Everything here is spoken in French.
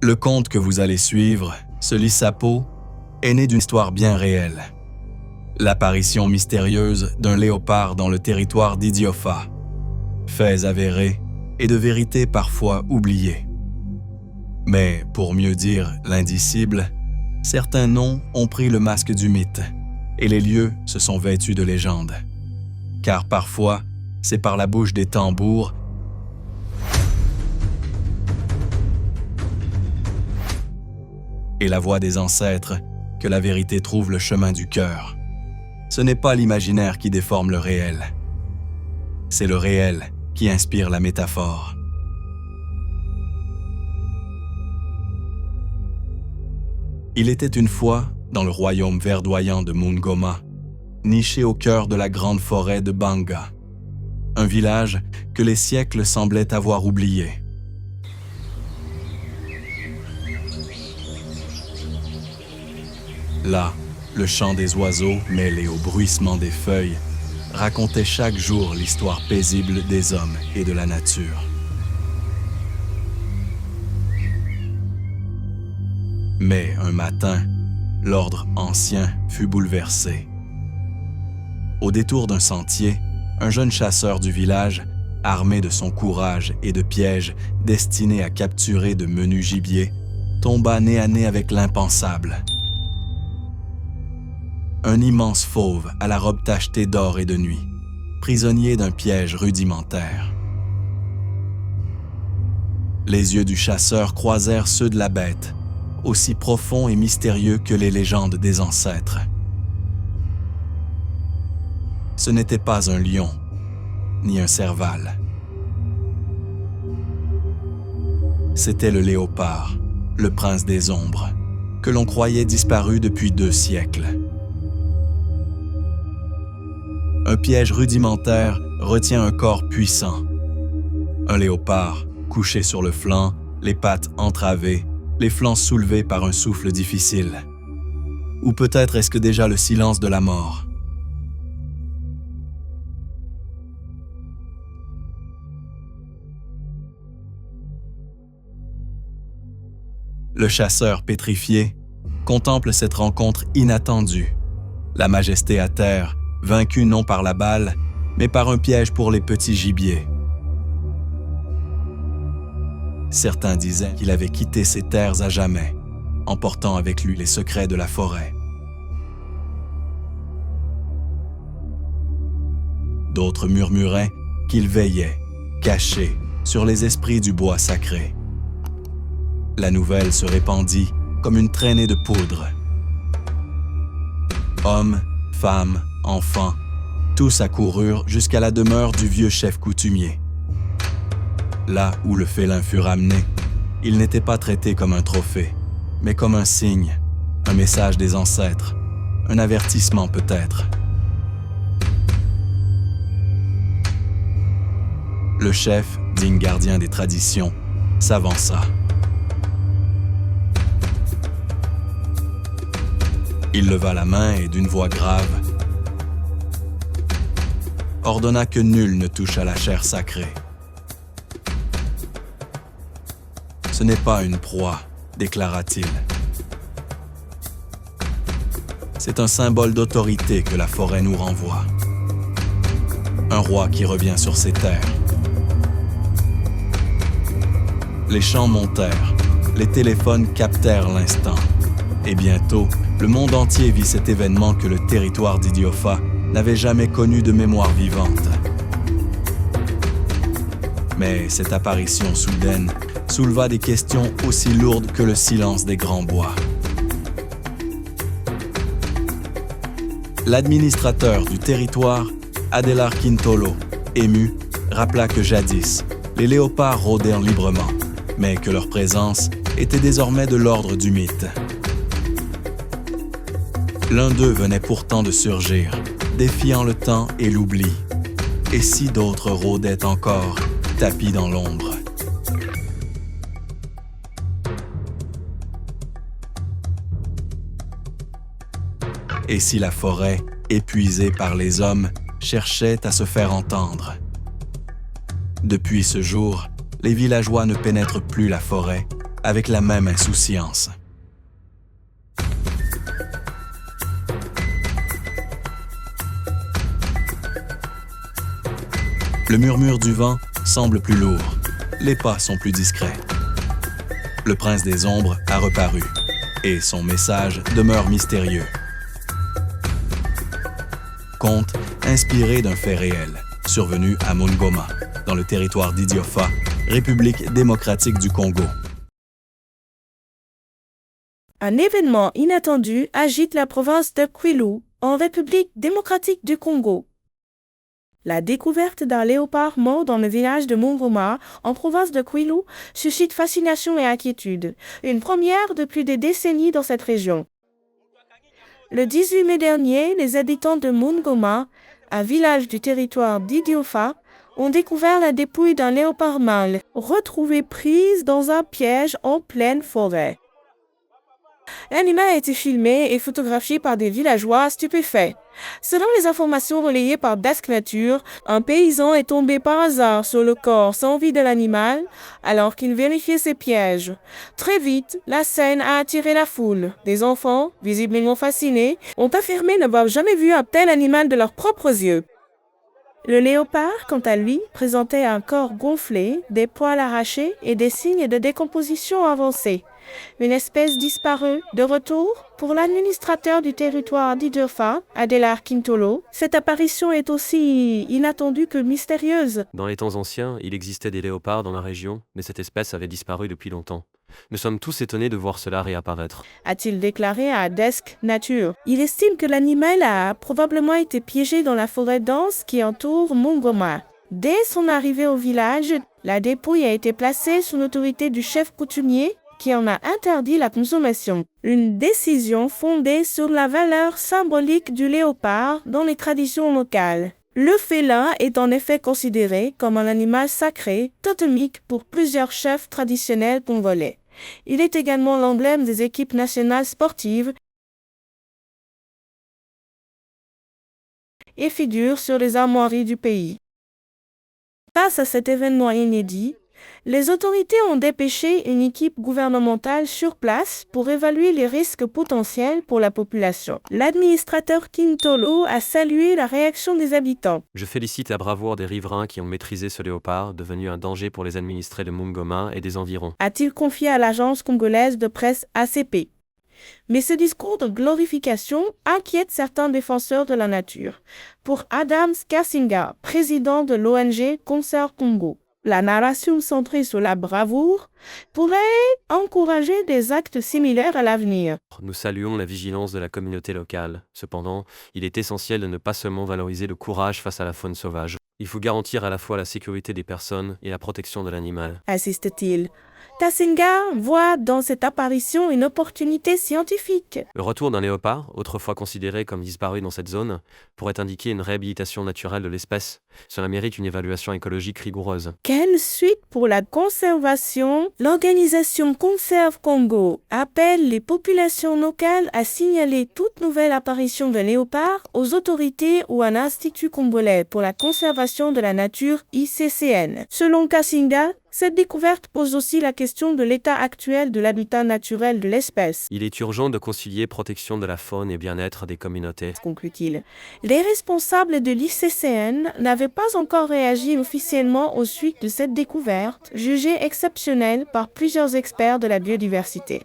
Le conte que vous allez suivre, celui Sapo, est né d'une histoire bien réelle. L'apparition mystérieuse d'un léopard dans le territoire d'Idiofa. Faits avérés et de vérités parfois oubliées. Mais, pour mieux dire l'indicible, certains noms ont pris le masque du mythe et les lieux se sont vêtus de légendes. Car parfois, c'est par la bouche des tambours et la voix des ancêtres que la vérité trouve le chemin du cœur. Ce n'est pas l'imaginaire qui déforme le réel. C'est le réel qui inspire la métaphore. Il était une fois, dans le royaume verdoyant de Mungoma, niché au cœur de la grande forêt de Banga, un village que les siècles semblaient avoir oublié. Là, le chant des oiseaux, mêlé au bruissement des feuilles, racontait chaque jour l'histoire paisible des hommes et de la nature. Mais un matin, l'ordre ancien fut bouleversé. Au détour d'un sentier, un jeune chasseur du village, armé de son courage et de pièges destinés à capturer de menus gibiers, tomba nez à nez avec l'impensable. Un immense fauve à la robe tachetée d'or et de nuit, prisonnier d'un piège rudimentaire. Les yeux du chasseur croisèrent ceux de la bête, aussi profonds et mystérieux que les légendes des ancêtres. Ce n'était pas un lion, ni un serval. C'était le léopard, le prince des ombres, que l'on croyait disparu depuis 2 siècles. Un piège rudimentaire retient un corps puissant. Un léopard, couché sur le flanc, les pattes entravées, les flancs soulevés par un souffle difficile. Ou peut-être est-ce que déjà le silence de la mort? Le chasseur pétrifié contemple cette rencontre inattendue, la majesté à terre, vaincu non par la balle, mais par un piège pour les petits gibiers. Certains disaient qu'il avait quitté ses terres à jamais, emportant avec lui les secrets de la forêt. D'autres murmuraient qu'il veillait, caché, sur les esprits du bois sacré. La nouvelle se répandit comme une traînée de poudre. Hommes, femmes, enfants, tous accoururent jusqu'à la demeure du vieux chef coutumier. Là où le félin fut ramené, il n'était pas traité comme un trophée, mais comme un signe, un message des ancêtres, un avertissement peut-être. Le chef, digne gardien des traditions, s'avança. Il leva la main et d'une voix grave, ordonna que nul ne touche à la chair sacrée. Ce n'est pas une proie, déclara-t-il. C'est un symbole d'autorité que la forêt nous renvoie. Un roi qui revient sur ses terres. Les chants montèrent, les téléphones captèrent l'instant. Et bientôt, le monde entier vit cet événement que le territoire d'Idiofa n'avait jamais connu de mémoire vivante. Mais cette apparition soudaine souleva des questions aussi lourdes que le silence des grands bois. L'administrateur du territoire, Adelar Quintolo, ému, rappela que jadis, les léopards rôdèrent librement, mais que leur présence était désormais de l'ordre du mythe. L'un d'eux venait pourtant de surgir, défiant le temps et l'oubli. Et si d'autres rôdaient encore, tapis dans l'ombre? Et si la forêt, épuisée par les hommes, cherchait à se faire entendre? Depuis ce jour, les villageois ne pénètrent plus la forêt, avec la même insouciance. Le murmure du vent semble plus lourd. Les pas sont plus discrets. Le prince des ombres a reparu et son message demeure mystérieux. Conte inspiré d'un fait réel, survenu à Mungoma, dans le territoire d'Idiofa, République démocratique du Congo. Un événement inattendu agite la province de Kwilu, en République démocratique du Congo. La découverte d'un léopard mort dans le village de Mungoma, en province de Kwilu, suscite fascination et inquiétude, une première depuis des décennies dans cette région. Le 18 mai dernier, les habitants de Mungoma, un village du territoire d'Idiofa, ont découvert la dépouille d'un léopard mâle, retrouvé prise dans un piège en pleine forêt. L'animal a été filmé et photographié par des villageois stupéfaits. Selon les informations relayées par Desk Nature, un paysan est tombé par hasard sur le corps sans vie de l'animal alors qu'il vérifiait ses pièges. Très vite, la scène a attiré la foule. Des enfants, visiblement fascinés, ont affirmé n'avoir jamais vu un tel animal de leurs propres yeux. Le léopard, quant à lui, présentait un corps gonflé, des poils arrachés et des signes de décomposition avancés. Une espèce disparue, de retour, pour l'administrateur du territoire d'Idiofa, Adélar Kintolo, cette apparition est aussi inattendue que mystérieuse. Dans les temps anciens, il existait des léopards dans la région, mais cette espèce avait disparu depuis longtemps. Nous sommes tous étonnés de voir cela réapparaître, A-t-il déclaré à Desk Nature. Il estime que l'animal a probablement été piégé dans la forêt dense qui entoure Mungoma. Dès son arrivée au village, la dépouille a été placée sous l'autorité du chef coutumier qui en a interdit la consommation. Une décision fondée sur la valeur symbolique du léopard dans les traditions locales. Le félin est en effet considéré comme un animal sacré, totémique pour plusieurs chefs traditionnels congolais. Il est également l'emblème des équipes nationales sportives et figure sur les armoiries du pays. Face à cet événement inédit, les autorités ont dépêché une équipe gouvernementale sur place pour évaluer les risques potentiels pour la population. L'administrateur Kintolo a salué la réaction des habitants. Je félicite la bravoure des riverains qui ont maîtrisé ce léopard, devenu un danger pour les administrés de Mungoma et des environs, A-t-il confié à l'agence congolaise de presse ACP. Mais ce discours de glorification inquiète certains défenseurs de la nature. Pour Adams Kasinga, président de l'ONG Concert Congo, la narration centrée sur la bravoure pourrait encourager des actes similaires à l'avenir. Nous saluons la vigilance de la communauté locale. Cependant, il est essentiel de ne pas seulement valoriser le courage face à la faune sauvage. Il faut garantir à la fois la sécurité des personnes et la protection de l'animal, Assiste-t-il. Kasinga voit dans cette apparition une opportunité scientifique. Le retour d'un léopard, autrefois considéré comme disparu dans cette zone, pourrait indiquer une réhabilitation naturelle de l'espèce. Cela mérite une évaluation écologique rigoureuse. Quelle suite pour la conservation? L'organisation Conserve Congo appelle les populations locales à signaler toute nouvelle apparition de léopard aux autorités ou à l'Institut congolais pour la conservation de la nature ICCN. Selon Kasinga, cette découverte pose aussi la question de l'état actuel de l'habitat naturel de l'espèce. Il est urgent de concilier protection de la faune et bien-être des communautés. Conclut-il. Les responsables de l'ICCN n'avaient pas encore réagi officiellement aux suites de cette découverte, jugée exceptionnelle par plusieurs experts de la biodiversité.